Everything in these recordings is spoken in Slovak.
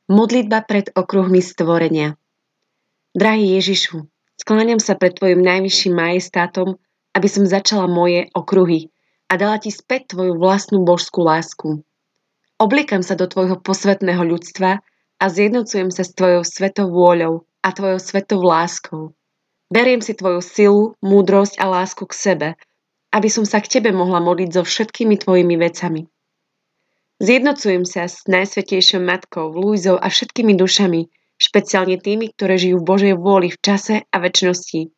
Modlitba pred okruhmi stvorenia. Drahý Ježišu, skláňam sa pred Tvojim najvyšším majestátom, aby som začala moje okruhy a dala Ti späť Tvoju vlastnú božskú lásku. Obliekam sa do Tvojho posvätného ľudstva a zjednocujem sa s Tvojou svetou vôľou a Tvojou svetou láskou. Beriem si Tvoju silu, múdrosť a lásku k sebe, aby som sa k Tebe mohla modliť so všetkými Tvojimi vecami. Zjednocujem sa s Najsvätejšou Matkou, Luizou a všetkými dušami, špeciálne tými, ktoré žijú v Božej vôli v čase a večnosti.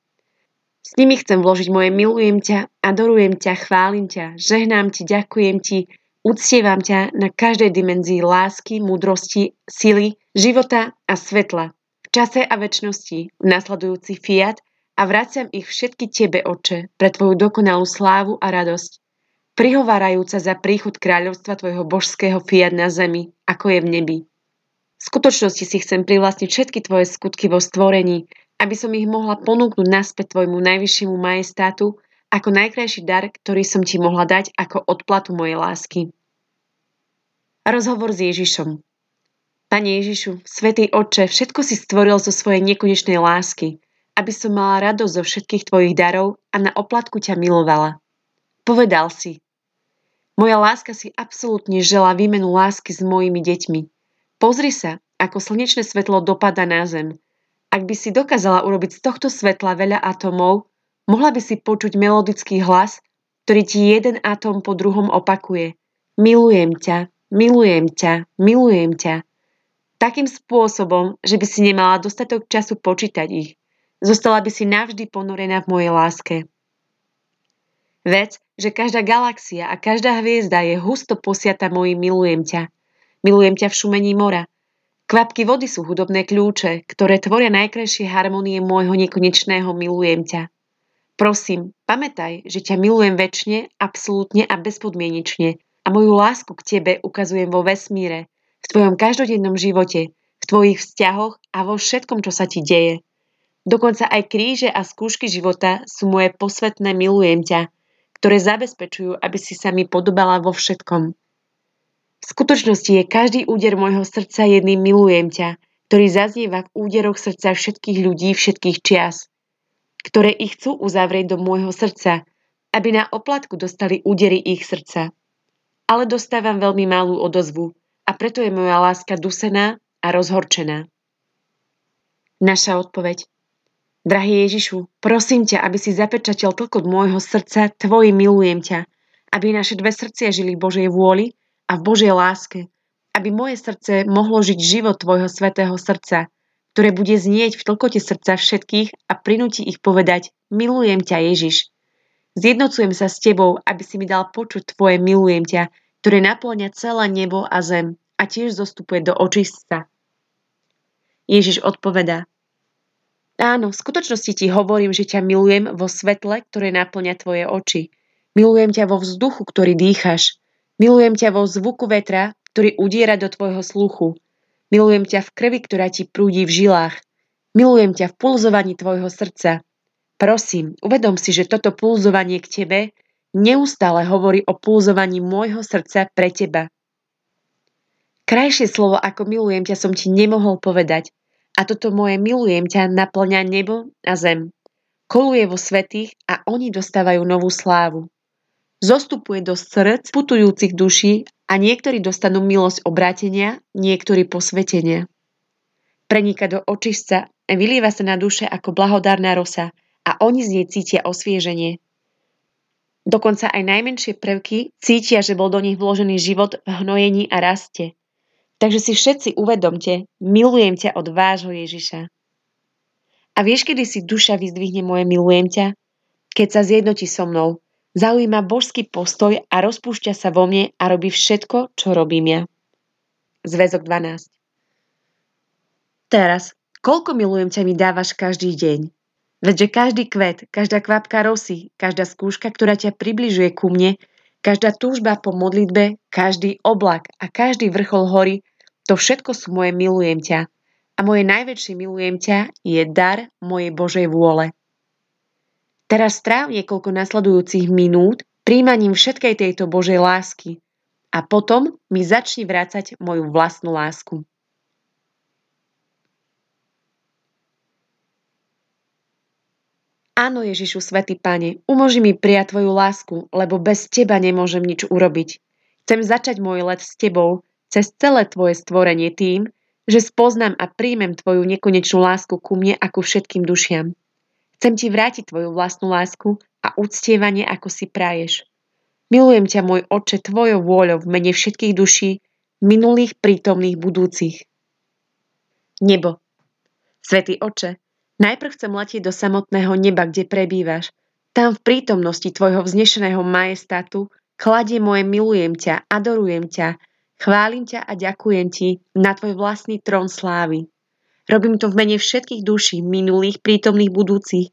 S nimi chcem vložiť moje milujem ťa, adorujem ťa, chválim ťa, žehnám Ti, ďakujem Ti, uctievam ťa na každej dimenzii lásky, múdrosti, sily, života a svetla, v čase a večnosti, v nasledujúci fiat a vraciam ich všetky Tebe, Otče, pre Tvoju dokonalú slávu a radosť, prihovárajúca za príchod kráľovstva Tvojho božského fiat na zemi, ako je v nebi. V skutočnosti si chcem privlastniť všetky Tvoje skutky vo stvorení, aby som ich mohla ponúknuť naspäť Tvojmu najvyššiemu majestátu ako najkrajší dar, ktorý som Ti mohla dať ako odplatu mojej lásky. Rozhovor s Ježišom. Pane Ježišu, Svätý Otče, všetko si stvoril zo svojej nekonečnej lásky, aby som mala radosť zo všetkých Tvojich darov a na oplatku ťa milovala. Povedal si: moja láska si absolútne želá výmenu lásky s mojimi deťmi. Pozri sa, ako slnečné svetlo dopadá na zem. Ak by si dokázala urobiť z tohto svetla veľa atómov, mohla by si počuť melodický hlas, ktorý ti jeden atóm po druhom opakuje. Milujem ťa, milujem ťa, milujem ťa. Takým spôsobom, že by si nemala dostatok času počítať ich. Zostala by si navždy ponorená v mojej láske. Vec, že každá galaxia a každá hviezda je husto posiata mojím milujem ťa. Milujem ťa v šumení mora. Kvapky vody sú hudobné kľúče, ktoré tvoria najkrajšie harmonie môjho nekonečného milujem ťa. Prosím, pamätaj, že ťa milujem večne, absolútne a bezpodmienečne a moju lásku k Tebe ukazujem vo vesmíre, v Tvojom každodennom živote, v Tvojich vzťahoch a vo všetkom, čo sa Ti deje. Dokonca aj kríže a skúšky života sú moje posvätné milujem ťa, ktoré zabezpečujú, aby si sa mi podobala vo všetkom. V skutočnosti je každý úder môjho srdca jedným milujem ťa, ktorý zaznieva v úderoch srdca všetkých ľudí všetkých čias, ktoré ich chcú uzavrieť do môjho srdca, aby na oplatku dostali údery ich srdca. Ale dostávam veľmi malú odozvu a preto je moja láska dusená a rozhorčená. Naša odpoveď. Drahý Ježišu, prosím ťa, aby si zapečatil tlkot môjho srdca Tvojim milujem ťa, aby naše dve srdcia žili v Božej vôli a v Božej láske, aby moje srdce mohlo žiť život Tvojho svätého srdca, ktoré bude znieť v tlkote srdca všetkých a prinúti ich povedať milujem ťa Ježiš. Zjednocujem sa s Tebou, aby si mi dal počuť Tvoje milujem ťa, ktoré napĺňa celé nebo a zem a tiež zostupuje do očistca. Ježiš odpovedá: áno, v skutočnosti Ti hovorím, že ťa milujem vo svetle, ktoré napĺňa Tvoje oči. Milujem ťa vo vzduchu, ktorý dýchaš. Milujem ťa vo zvuku vetra, ktorý udiera do Tvojho sluchu. Milujem ťa v krvi, ktorá Ti prúdi v žilách. Milujem ťa v pulzovaní Tvojho srdca. Prosím, uvedom si, že toto pulzovanie k Tebe neustále hovorí o pulzovaní môjho srdca pre Teba. Krajšie slovo ako milujem ťa som Ti nemohol povedať. A toto moje milujem ťa napĺňa nebo a zem. Koluje vo svätých a oni dostávajú novú slávu. Zostupuje do srdc putujúcich duší a niektorí dostanú milosť obrátenia, niektorí posvetenia. Prenika do očistca a vylieva sa na duše ako blahodárna rosa a oni z nej cítia osvieženie. Dokonca aj najmenšie prvky cítia, že bol do nich vložený život v hnojení a raste. Takže si všetci uvedomte, milujem ťa od vášho Ježiša. A vieš, kedy si duša vyzdvihne moje milujem ťa? Keď sa zjednotí so mnou, zaujíma božský postoj a rozpúšťa sa vo mne a robí všetko, čo robím ja. Zväzok 12. Teraz, koľko milujem ťa mi dávaš každý deň? Veďže každý kvet, každá kvapka rosy, každá skúška, ktorá ťa približuje ku mne, každá túžba po modlitbe, každý oblak a každý vrchol hory, to všetko sú moje milujem ťa. A moje najväčšie milujem ťa je dar mojej Božej vôle. Teraz stráv niekoľko nasledujúcich minút príjmaním všetkej tejto Božej lásky a potom mi začni vrácať moju vlastnú lásku. Áno, Ježišu, svätý Pane, umožni mi prijať Tvoju lásku, lebo bez Teba nemôžem nič urobiť. Chcem začať môj let s Tebou cez celé Tvoje stvorenie tým, že spoznám a príjmem Tvoju nekonečnú lásku ku mne a ku všetkým dušiam. Chcem Ti vrátiť Tvoju vlastnú lásku a uctievanie, ako si praješ. Milujem ťa, môj Otče, Tvojou vôľou v mene všetkých duší, minulých, prítomných, budúcich. Nebo. Svätý Otče, najprv chcem letieť do samotného neba, kde prebývaš. Tam v prítomnosti Tvojho vznešeného majestátu kladiem moje milujem ťa, adorujem ťa, chválim ťa a ďakujem Ti na Tvoj vlastný trón slávy. Robím to v mene všetkých duší, minulých, prítomných, budúcich,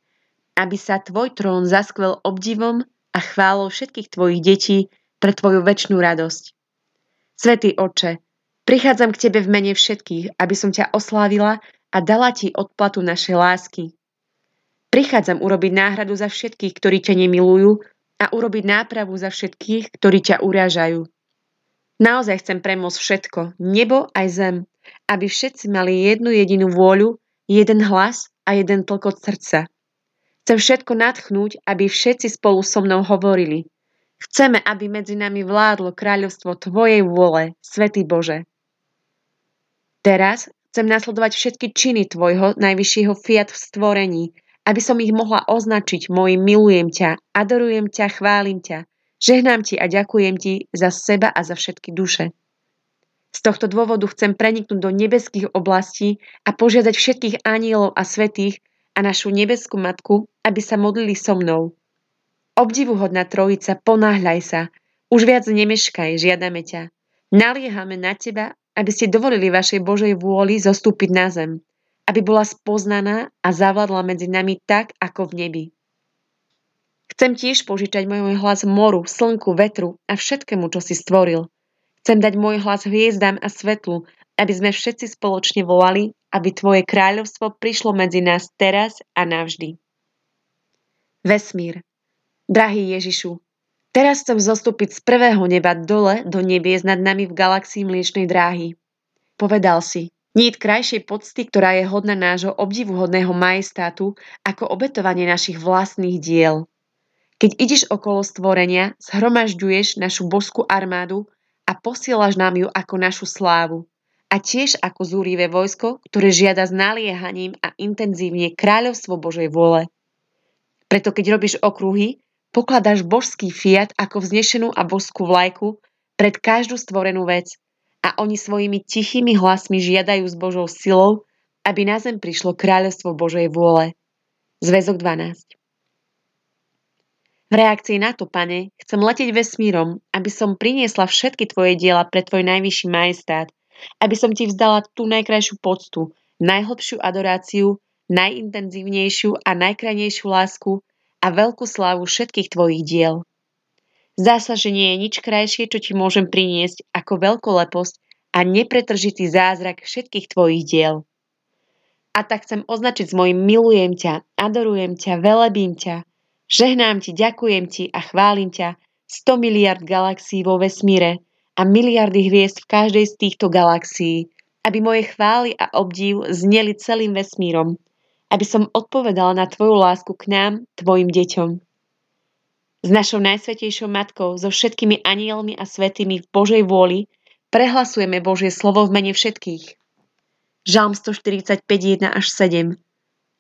aby sa Tvoj trón zaskvel obdivom a chválou všetkých Tvojich detí pre Tvoju večnú radosť. Svätý Otče, prichádzam k Tebe v mene všetkých, aby som ťa oslávila a dala Ti odplatu našej lásky. Prichádzam urobiť náhradu za všetkých, ktorí ťa nemilujú a urobiť nápravu za všetkých, ktorí ťa urážajú. Naozaj chcem premôcť všetko, nebo aj zem, aby všetci mali jednu jedinú vôľu, jeden hlas a jeden tlkot srdca. Chcem všetko nadchnúť, aby všetci spolu so mnou hovorili. Chceme, aby medzi nami vládlo kráľovstvo Tvojej vôle, Svätý Bože. Teraz chcem nasledovať všetky činy Tvojho najvyššieho fiat v stvorení, aby som ich mohla označiť mojim milujem ťa, adorujem ťa, chválim ťa, žehnám Ti a ďakujem Ti za seba a za všetky duše. Z tohto dôvodu chcem preniknúť do nebeských oblastí a požiadať všetkých anjelov a svätých a našu nebeskú matku, aby sa modlili so mnou. Obdivuhodná Trojica, ponáhľaj sa, už viac nemeškaj, žiadame ťa. Naliehame na Teba, aby ste dovolili Vašej Božej vôli zostúpiť na zem, aby bola spoznaná a zavládla medzi nami tak, ako v nebi. Chcem tiež požičať môj hlas moru, slnku, vetru a všetkému, čo si stvoril. Chcem dať môj hlas hviezdám a svetlu, aby sme všetci spoločne volali, aby Tvoje kráľovstvo prišlo medzi nás teraz a navždy. Vesmír. Drahý Ježišu, teraz chcem zostúpiť z prvého neba dole do nebies nad nami v galaxii Mliečnej dráhy. Povedal si, niet krajšej pocty, ktorá je hodná nášho obdivuhodného majestátu, ako obetovanie našich vlastných diel. Keď ideš okolo stvorenia, zhromažďuješ našu božskú armádu a posielaš nám ju ako našu slávu. A tiež ako zúrivé vojsko, ktoré žiada s naliehaním a intenzívne kráľovstvo Božej vôle. Preto keď robíš okruhy, pokladáš božský fiat ako vznešenú a božskú vlajku pred každú stvorenú vec a oni svojimi tichými hlasmi žiadajú s Božou silou, aby na zem prišlo kráľovstvo Božej vôle. Zväzok 12. V reakcii na to, Pane, chcem letieť vesmírom, aby som priniesla všetky Tvoje diela pre Tvoj najvyšší majestát, aby som Ti vzdala tú najkrajšiu poctu, najhlbšiu adoráciu, najintenzívnejšiu a najkrajnejšiu lásku a veľkú slávu všetkých Tvojich diel. Zdá sa, že nie je nič krajšie, čo Ti môžem priniesť ako veľkoleposť a nepretržitý zázrak všetkých Tvojich diel. A tak chcem označiť s mojím milujem ťa, adorujem ťa, velebím ťa, žehnám Ti, ďakujem Ti a chválim ťa 100 miliard galaxií vo vesmíre a miliardy hviezd v každej z týchto galaxií, aby moje chvály a obdiv zneli celým vesmírom, aby som odpovedala na Tvoju lásku k nám, Tvojim deťom. S našou najsvätejšou Matkou, so všetkými anielmi a svätými v Božej vôli prehlasujeme Božie slovo v mene všetkých. Žalm 145, 1 až 7.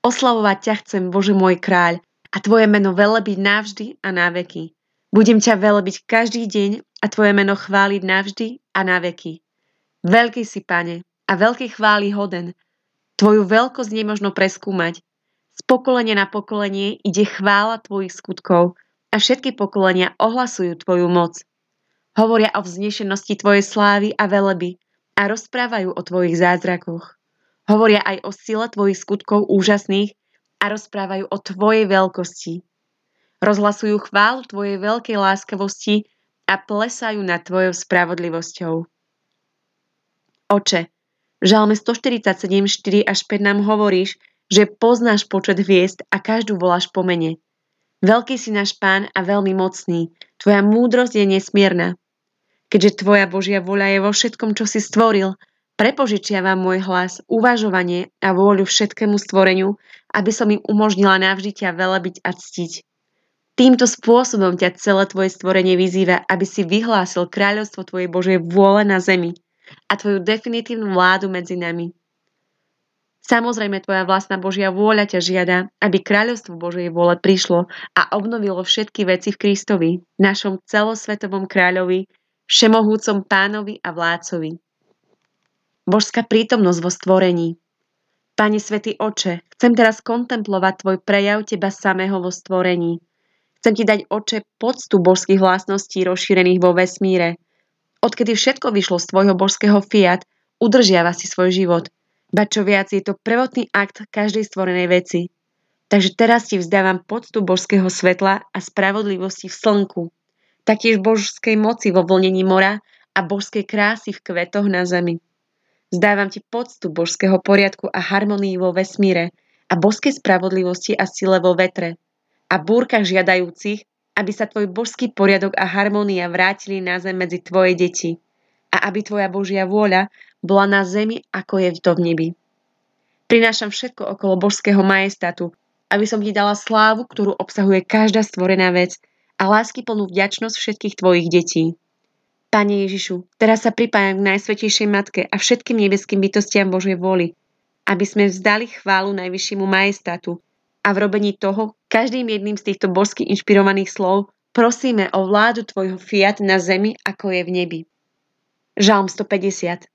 Oslavovať ťa chcem, Bože môj kráľ, a Tvoje meno velebiť navždy a na veky. Budem ťa velebiť každý deň a Tvoje meno chváliť navždy a na veky. Veľký si, Pane, a veľký chvály hoden. Tvoju veľkosť nemožno preskúmať. Z pokolenia na pokolenie ide chvála Tvojich skutkov a všetky pokolenia ohlasujú Tvoju moc. Hovoria o vznešenosti Tvojej slávy a veleby a rozprávajú o Tvojich zázrakoch. Hovoria aj o sile Tvojich skutkov úžasných a rozprávajú o Tvojej veľkosti. Rozhlasujú chválu Tvojej veľkej láskavosti a plesajú nad Tvojou spravodlivosťou. Oče, v Žalme 147, 4 až 5 nám hovoríš, že poznáš počet hviezd a každú voláš po mene. Veľký si náš Pán a veľmi mocný. Tvoja múdrosť je nesmierna. Keďže Tvoja Božia voľa je vo všetkom, čo si stvoril, Prepožičiavam môj hlas, uvažovanie a vôľu všetkému stvoreniu, aby som im umožnila navždy ťa velebiť a ctiť. Týmto spôsobom ťa celé tvoje stvorenie vyzýva, aby si vyhlásil kráľovstvo tvojej Božej vôle na zemi a tvoju definitívnu vládu medzi nami. Samozrejme, tvoja vlastná Božia vôľa ťa žiada, aby kráľovstvo Božej vôle prišlo a obnovilo všetky veci v Kristovi, našom celosvetovom kráľovi, všemohúcom pánovi a vládcovi. Božská prítomnosť vo stvorení. Pane svätý Oče, chcem teraz kontemplovať tvoj prejav teba samého vo stvorení. Chcem ti dať, Oče, poctu božských vlastností rozšírených vo vesmíre. Odkedy všetko vyšlo z tvojho božského fiat, udržiava si svoj život. Ba čo viac, je to prvotný akt každej stvorenej veci. Takže teraz ti vzdávam poctu božského svetla a spravodlivosti v slnku, taktiež božskej moci vo vlnení mora a božskej krásy v kvetoch na zemi. Vzdávam ti poctu božského poriadku a harmonii vo vesmíre a božskej spravodlivosti a sile vo vetre a búrkach žiadajúcich, aby sa tvoj božský poriadok a harmónia vrátili na zem medzi tvoje deti a aby tvoja Božia vôľa bola na zemi, ako je to v nebi. Prinášam všetko okolo božského majestátu, aby som ti dala slávu, ktorú obsahuje každá stvorená vec a láskyplnú vďačnosť všetkých tvojich detí. Pane Ježišu, teraz sa pripájam k Najsvätejšej Matke a všetkým nebeským bytostiam Božej vôli, aby sme vzdali chválu najvyššiemu majestátu a v robení toho, každým jedným z týchto božsky inšpirovaných slov, prosíme o vládu tvojho fiat na zemi, ako je v nebi. Žalm 150.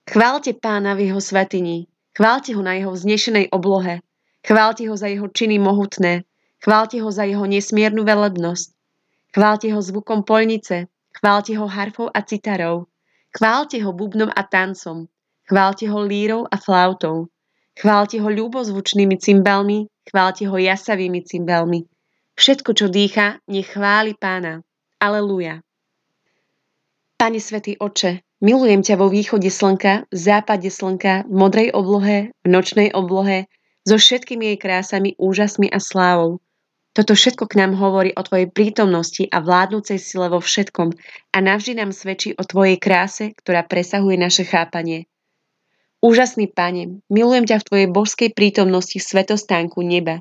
Chváľte Pána v jeho svätyni, chváľte ho na jeho vznešenej oblohe, chváľte ho za jeho činy mohutné, chváľte ho za jeho nesmiernu velebnosť, chváľte ho zvukom poľnice, chváľte ho harfou a citarou, chváľte ho bubnom a tancom, chváľte ho lírou a flautou, chváľte ho ľubozvučnými cymbalmi, chváľte ho jasavými cymbalmi. Všetko, čo dýcha, nech chváli Pána. Aleluja. Pane svätý Oče, milujem ťa vo východe slnka, v západe slnka, v modrej oblohe, v nočnej oblohe, so všetkými jej krásami, úžasmi a slávou. Toto všetko k nám hovorí o tvojej prítomnosti a vládnúcej sile vo všetkom a navždy nám svedčí o tvojej kráse, ktorá presahuje naše chápanie. Úžasný Pane, milujem ťa v tvojej božskej prítomnosti v svetostánku neba.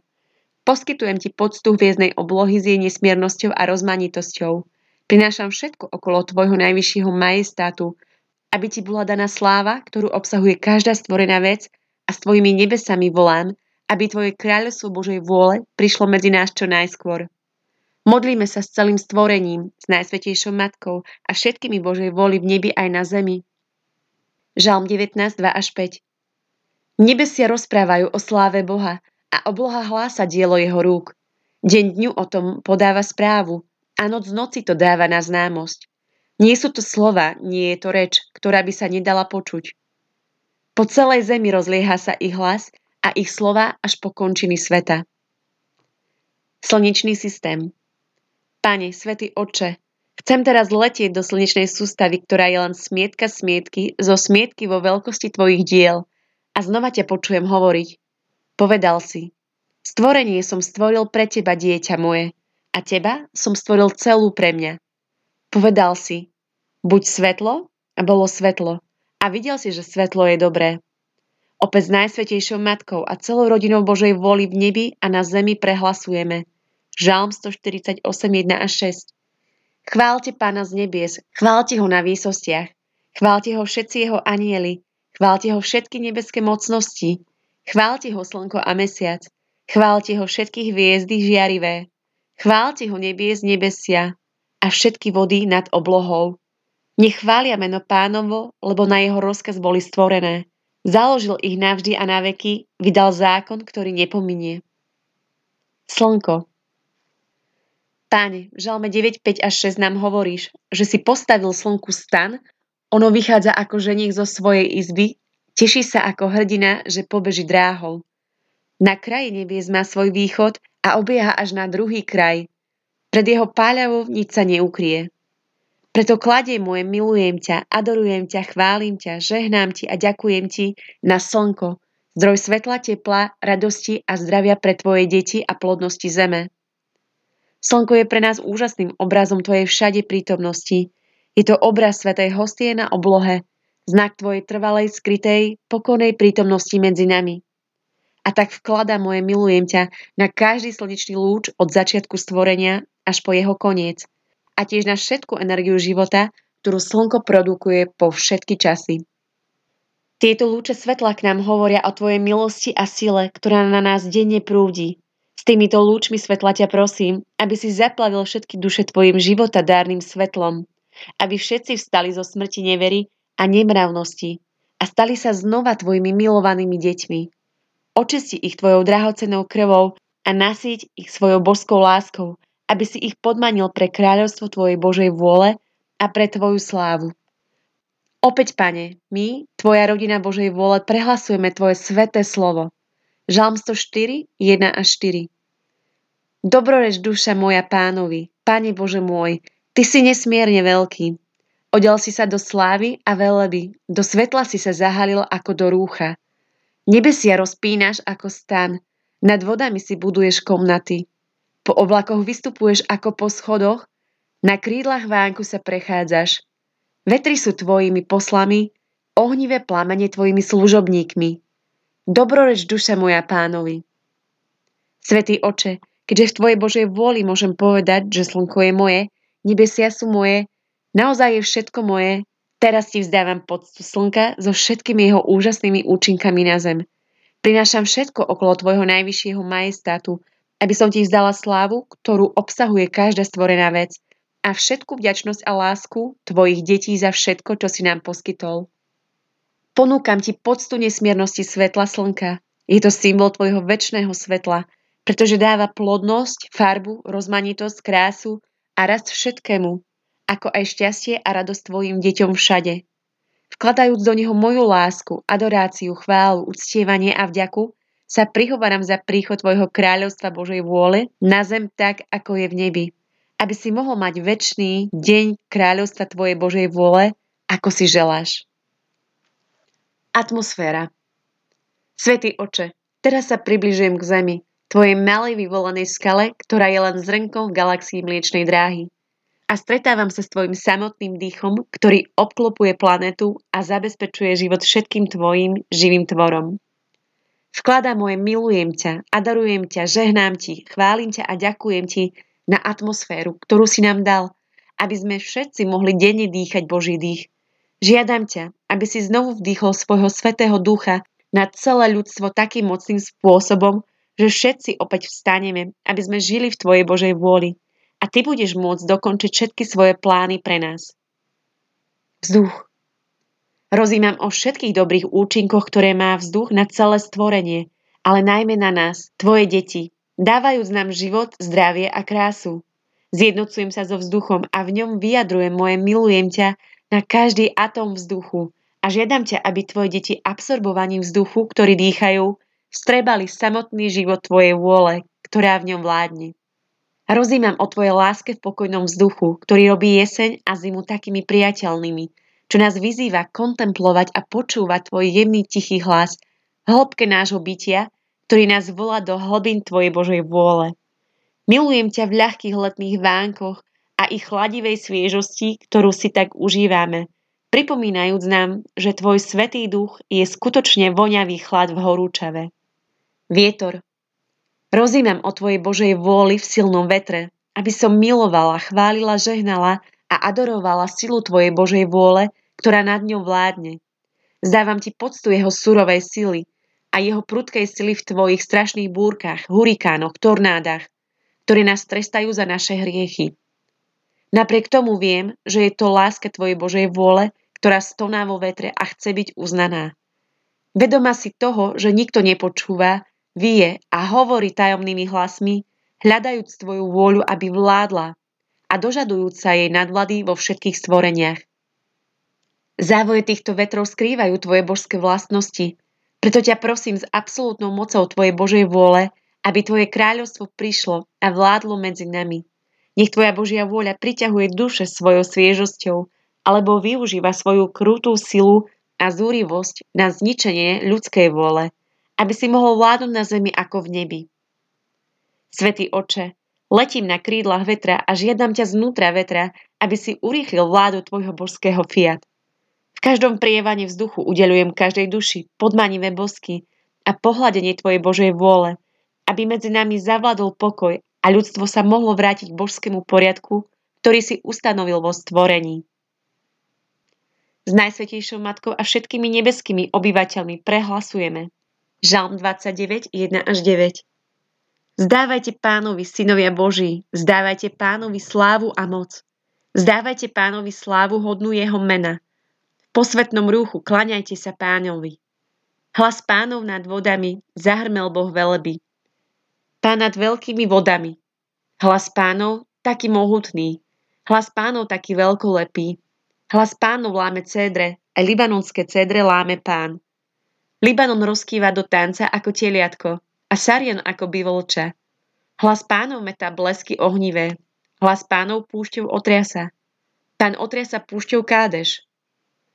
Poskytujem ti poctu hviezdnej oblohy s jej nesmiernosťou a rozmanitosťou. Prinášam všetko okolo tvojho najvyššieho majestátu, aby ti bola daná sláva, ktorú obsahuje každá stvorená vec a s tvojimi nebesami volám, aby tvoje kráľovstvo Božej vôle prišlo medzi nás čo najskôr. Modlíme sa s celým stvorením, s Najsvätejšou Matkou a všetkými Božej vôli v nebi aj na zemi. Žalm 19, 2 až 5. Nebesia rozprávajú o sláve Boha a obloha hlása dielo jeho rúk. Deň dňu o tom podáva správu a noc noci to dáva na známosť. Nie sú to slova, nie je to reč, ktorá by sa nedala počuť. Po celej zemi rozlieha sa ich hlas a ich slova až po končiny sveta. Slnečný systém. Pane, svätý Otče, chcem teraz letieť do slnečnej sústavy, ktorá je len smietka smietky zo smietky vo veľkosti tvojich diel a znova ťa počujem hovoriť. Povedal si, stvorenie som stvoril pre teba, dieťa moje, a teba som stvoril celú pre mňa. Povedal si, buď svetlo, a bolo svetlo, a videl si, že svetlo je dobré. Opäť s Najsvätejšou Matkou a celou rodinou Božej vôli v nebi a na zemi prehlasujeme. Žalm 148, 1 až 6. Chváľte Pána z nebies, chváľte ho na výsostiach, chváľte ho všetci jeho anjeli, chváľte ho všetky nebeské mocnosti, chváľte ho slnko a mesiac, chváľte ho všetky hviezdy žiarivé, chváľte ho nebies nebesia a všetky vody nad oblohou. Nech chvália meno Pánovo, lebo na jeho rozkaz boli stvorené. Založil ich navždy a na veky, vydal zákon, ktorý nepominie. Slnko. Páne, v Žalme 9, 5 až 6 nám hovoríš, že si postavil slnku stan, ono vychádza ako ženík zo svojej izby, teší sa ako hrdina, že pobeží dráhou. Na kraji nebies má svoj východ a obieha až na druhý kraj. Pred jeho páľavou nič sa neukrie. Preto kladiem moje, milujem ťa, adorujem ťa, chválim ťa, žehnám ti a ďakujem ti na slnko, zdroj svetla, tepla, radosti a zdravia pre tvoje deti a plodnosti zeme. Slnko je pre nás úžasným obrazom tvojej všade prítomnosti. Je to obraz svätej hostie na oblohe, Znak tvojej trvalej, skrytej, pokojnej prítomnosti medzi nami. A tak vkladám moje milujem ťa na každý slnečný lúč od začiatku stvorenia až po jeho koniec. A tiež na všetku energiu života, ktorú slnko produkuje po všetky časy. Tieto lúče svetla k nám hovoria o tvojej milosti a sile, ktorá na nás denne prúdi. S týmito lúčmi svetla ťa prosím, aby si zaplavil všetky duše tvojim životadárnym svetlom, aby všetci vstali zo smrti nevery a nemravnosti a stali sa znova tvojimi milovanými deťmi. Očisti ich tvojou drahocennou krvou a nasýť ich svojou božskou láskou, aby si ich podmanil pre kráľovstvo tvojej Božej vôle a pre tvoju slávu. Opäť, Pane, my, tvoja rodina Božej vôle, prehlasujeme tvoje sväté slovo. Žalm 104, 1 až 4. Dobroreč duša moja Pánovi, Pane Bože môj, ty si nesmierne veľký. Odial si sa do slávy a veleby, do svetla si sa zahalil ako do rúcha. Nebesia rozpínaš ako stan, nad vodami si buduješ komnaty. Po oblakoch vystupuješ ako po schodoch, na krídlach vánku sa prechádzaš. Vetry sú tvojimi poslami, ohnivé plamene tvojimi služobníkmi. Dobroreč duša moja Pánovi. Svätý Oče, keďže v tvojej Božej vôli môžem povedať, že slnko je moje, nebesia sú moje, naozaj je všetko moje, teraz ti vzdávam poctu slnka so všetkými jeho úžasnými účinkami na zem. Prinášam všetko okolo tvojho najvyššieho majestátu, aby som ti vzdala slávu, ktorú obsahuje každá stvorená vec, a všetku vďačnosť a lásku tvojich detí za všetko, čo si nám poskytol. Ponúkam ti poctu nesmiernosti svetla slnka. Je to symbol tvojho večného svetla, pretože dáva plodnosť, farbu, rozmanitosť, krásu a rast všetkému, ako aj šťastie a radosť tvojim deťom všade. Vkladajúc do neho moju lásku, adoráciu, chválu, uctievanie a vďaku, sa prihováram za príchod tvojho kráľovstva Božej vôle na zem tak, ako je v nebi, aby si mohol mať večný deň kráľovstva tvojej Božej vôle, ako si želáš. Atmosféra. Svätý Oče, teraz sa približujem k zemi, tvojej malej vyvolenej skale, ktorá je len zrnkom v galaxii Mliečnej dráhy. A stretávam sa s tvojim samotným dýchom, ktorý obklopuje planetu a zabezpečuje život všetkým tvojim živým tvorom. Vkladám moje milujem ťa, adorujem ťa, žehnám ti, chválim ťa a ďakujem ti na atmosféru, ktorú si nám dal, aby sme všetci mohli denne dýchať Boží dých. Žiadam ťa, aby si znovu vdýchol svojho svätého ducha na celé ľudstvo takým mocným spôsobom, že všetci opäť vstaneme, aby sme žili v tvojej Božej vôli. A ty budeš môcť dokončiť všetky svoje plány pre nás. Vzduch. Rozímam o všetkých dobrých účinkoch, ktoré má vzduch na celé stvorenie, ale najmä na nás, tvoje deti, dávajúc nám život, zdravie a krásu. Zjednocujem sa so vzduchom a v ňom vyjadrujem moje milujem ťa na každý atóm vzduchu a žiadam ťa, aby tvoje deti absorbovaním vzduchu, ktorý dýchajú, vstrebali samotný život tvojej vôle, ktorá v ňom vládne. Rozímam o tvojej láske v pokojnom vzduchu, ktorý robí jeseň a zimu takými priateľnými, čo nás vyzýva kontemplovať a počúvať tvoj jemný tichý hlas v hĺbke nášho bytia, ktorý nás volá do hlbín tvojej Božej vôle. Milujem ťa v ľahkých letných vánkoch a ich chladivej sviežosti, ktorú si tak užívame, pripomínajúc nám, že tvoj svätý duch je skutočne voňavý chlad v horúčave. Vietor. Rozímam o tvojej Božej vôli v silnom vetre, aby som milovala, chválila, žehnala a adorovala silu tvojej Božej vôle, ktorá nad ňou vládne. Zdávam ti poctu jeho surovej sily a jeho prudkej sily v tvojich strašných búrkach, hurikánoch, tornádach, ktoré nás trestajú za naše hriechy. Napriek tomu viem, že je to láska tvojej Božej vôle, ktorá stoná vo vetre a chce byť uznaná. Vedoma si toho, že nikto nepočúva, vie a hovorí tajomnými hlasmi, hľadajúc tvoju vôľu, aby vládla a dožadujúc sa jej nadvlady vo všetkých stvoreniach. Závoje týchto vetrov skrývajú tvoje božské vlastnosti, preto ťa prosím s absolútnou mocou tvojej Božej vôle, aby tvoje kráľovstvo prišlo a vládlo medzi nami. Nech tvoja Božia vôľa priťahuje duše svojou sviežosťou alebo využíva svoju krutú silu a zúrivosť na zničenie ľudskej vôle, aby si mohol vládnuť na zemi ako v nebi. Svätý Oče, letím na krídlach vetra a žiadam ťa znútra vetra, aby si urýchlil vládu tvojho božského fiat. V každom prievane vzduchu udeľujem každej duši podmanivé bosky a pohľadenie Tvojej Božej vôle, aby medzi nami zavládol pokoj a ľudstvo sa mohlo vrátiť k božskému poriadku, ktorý si ustanovil vo stvorení. S Najsvätejšou Matkou a všetkými nebeskými obyvateľmi prehlasujeme. Žalm 29, 1-9. Zdávajte Pánovi, synovia Boží, zdávajte Pánovi slávu a moc. Zdávajte Pánovi slávu hodnú jeho mena. V posvätnom rúchu klaňajte sa Pánovi. Hlas Pánov nad vodami, zahrmel Boh veleby. Pán nad veľkými vodami. Hlas Pánov taký mohutný. Hlas Pánov taký veľkolepý. Hlas Pánov láme cédre, aj libanonské cédre láme Pán. Libanon rozkýva do tanca ako teliatko a Sarion ako bivolča. Hlas Pánov metá blesky ohnivé. Hlas Pánov púšťou otriasa. Pán otriasa púšťou Kádeš.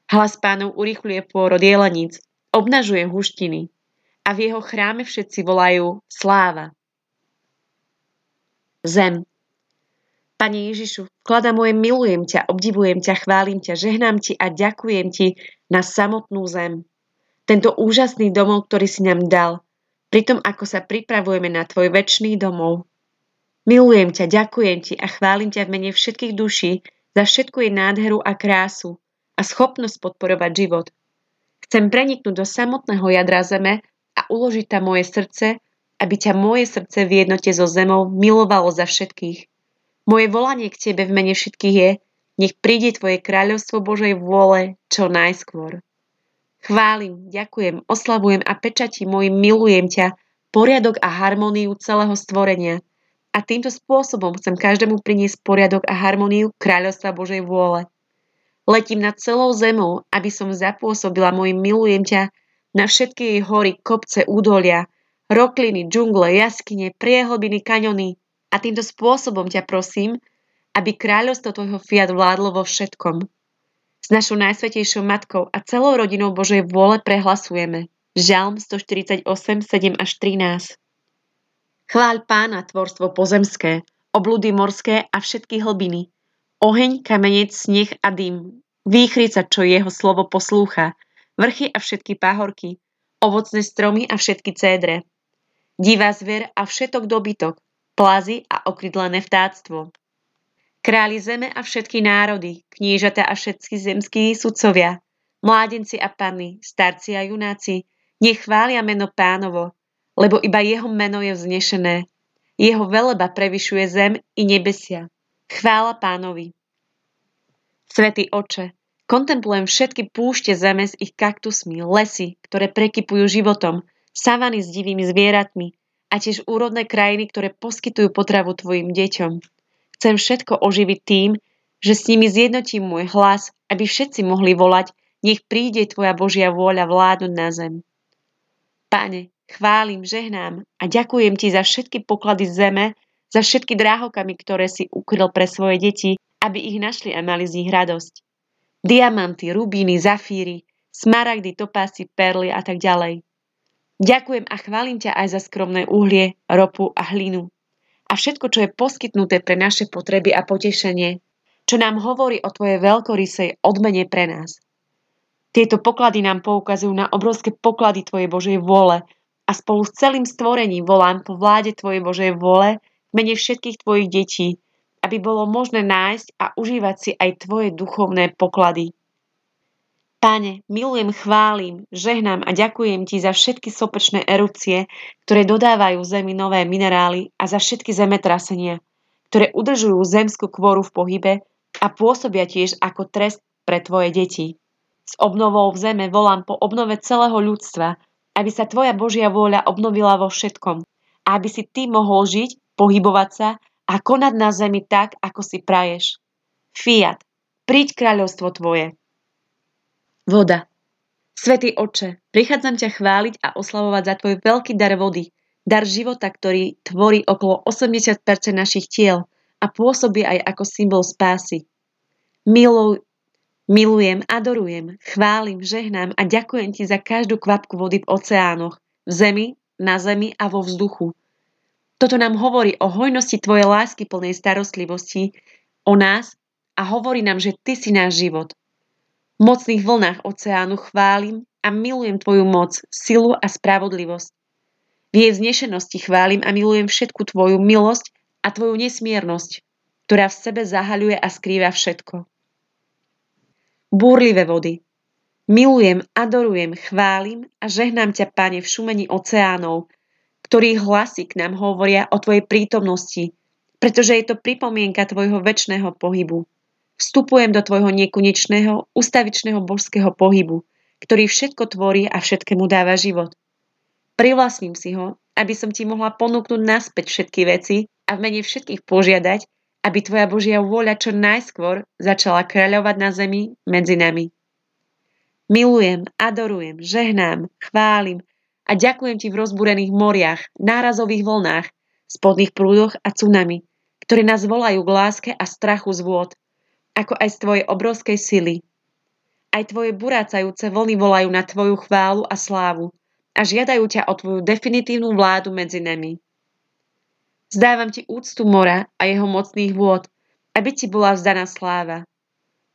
Hlas Pánov urýchľuje pôrod jeleníc, obnažuje huštiny a v jeho chráme všetci volajú sláva. Zem. Pane Ježišu, vkladám moje milujem ťa, obdivujem ťa, chválim ťa, žehnám ti a ďakujem ti na samotnú zem. Tento úžasný domov, ktorý si nám dal, pritom ako sa pripravujeme na tvoj večný domov. Milujem ťa, ďakujem ti a chválim ťa v mene všetkých duší za všetku jej nádheru a krásu a schopnosť podporovať život. Chcem preniknúť do samotného jadra zeme a uložiť tam moje srdce, aby ťa moje srdce v jednote so zemou milovalo za všetkých. Moje volanie k tebe v mene všetkých je, nech príde tvoje kráľovstvo Božej vôle čo najskôr. Chválim, ďakujem, oslavujem a pečatím mojim milujem ťa, poriadok a harmóniu celého stvorenia. A týmto spôsobom chcem každému priniesť poriadok a harmóniu kráľovstva Božej vôle. Letím nad celou zemou, aby som zapôsobila mojim milujem ťa na všetky jej hory, kopce, údolia, rokliny, džungle, jaskyne, priehlbiny, kaňony. A týmto spôsobom ťa prosím, aby kráľovstvo tvojho fiat vládlo vo všetkom. S našou Najsvätejšou Matkou a celou rodinou Božej vôle prehlasujeme. Žalm 148, 7-13. Chváľ Pána, tvorstvo pozemské, obludy morské a všetky hlbiny. Oheň, kamenec, sneh a dym. Výchrica, čo jeho slovo poslúcha. Vrchy a všetky pahorky. Ovocné stromy a všetky cédre. Divá zver a všetok dobytok. Plazy a okrydlené vtáctvo. Králi zeme a všetky národy, kniežata a všetky zemskí sudcovia, mládenci a panny, starci a junáci, nech chvália meno Pánovo, lebo iba jeho meno je vznešené. Jeho veleba prevyšuje zem i nebesia. Chvála Pánovi. Svätý Otče, kontemplujem všetky púšte zeme s ich kaktusmi, lesy, ktoré prekypujú životom, savany s divými zvieratmi, a tiež úrodné krajiny, ktoré poskytujú potravu tvojim deťom. Chcem všetko oživiť tým, že s nimi zjednotím môj hlas, aby všetci mohli volať, nech príde tvoja Božia vôľa vládnuť na zem. Pane, chválim, žehnám a ďakujem ti za všetky poklady zeme, za všetky dráhokamy, ktoré si ukryl pre svoje deti, aby ich našli a mali z nich radosť. Diamanty, rubíny, zafíry, smaragdy, topásy, perly a tak ďalej. Ďakujem a chválim ťa aj za skromné uhlie, ropu a hlinu. A všetko, čo je poskytnuté pre naše potreby a potešenie, čo nám hovorí o tvojej veľkorysej odmene pre nás. Tieto poklady nám poukazujú na obrovské poklady tvojej Božej vôle a spolu s celým stvorením volám po vláde tvojej Božej vôle v mene všetkých tvojich detí, aby bolo možné nájsť a užívať si aj tvoje duchovné poklady. Pane, milujem, chválim, žehnám a ďakujem ti za všetky sopečné erupcie, ktoré dodávajú zemi nové minerály a za všetky zemetrasenia, ktoré udržujú zemskú kôru v pohybe a pôsobia tiež ako trest pre tvoje deti. S obnovou v zeme volám po obnove celého ľudstva, aby sa tvoja Božia vôľa obnovila vo všetkom a aby si ty mohol žiť, pohybovať sa a konať na zemi tak, ako si praješ. Fiat, príď kráľovstvo tvoje. Voda. Svätý Otče, prichádzam ťa chváliť a oslavovať za tvoj veľký dar vody, dar života, ktorý tvorí okolo 80% našich tiel a pôsobí aj ako symbol spásy. Milujem, adorujem, chválim, žehnám a ďakujem ti za každú kvapku vody v oceánoch, v zemi, na zemi a vo vzduchu. Toto nám hovorí o hojnosti tvojej lásky plnej starostlivosti o nás a hovorí nám, že ty si náš život. V mocných vlnách oceánu chválim a milujem tvoju moc, silu a spravodlivosť. V jej vznešenosti chválim a milujem všetku tvoju milosť a tvoju nesmiernosť, ktorá v sebe zahaľuje a skrýva všetko. Búrlivé vody. Milujem, adorujem, chválim a žehnám ťa, Pane, v šumení oceánov, ktorých hlasy k nám hovoria o tvojej prítomnosti, pretože je to pripomienka tvojho večného pohybu. Vstupujem do tvojho nekonečného, ustavičného božského pohybu, ktorý všetko tvorí a všetkému dáva život. Privlastním si ho, aby som ti mohla ponúknuť naspäť všetky veci a v mene všetkých požiadať, aby tvoja Božia vôľa čo najskôr začala kráľovať na zemi medzi nami. Milujem, adorujem, žehnám, chválim a ďakujem ti v rozbúrených moriach, nárazových vlnách, spodných prúdoch a tsunami, ktoré nás volajú k láske a strachu z vôd, ako aj z tvojej obrovskej sily. Aj tvoje burácajúce vlny volajú na tvoju chválu a slávu a žiadajú ťa o tvoju definitívnu vládu medzi nami. Zdávam ti úctu mora a jeho mocných vôd, aby ti bola vzdaná sláva.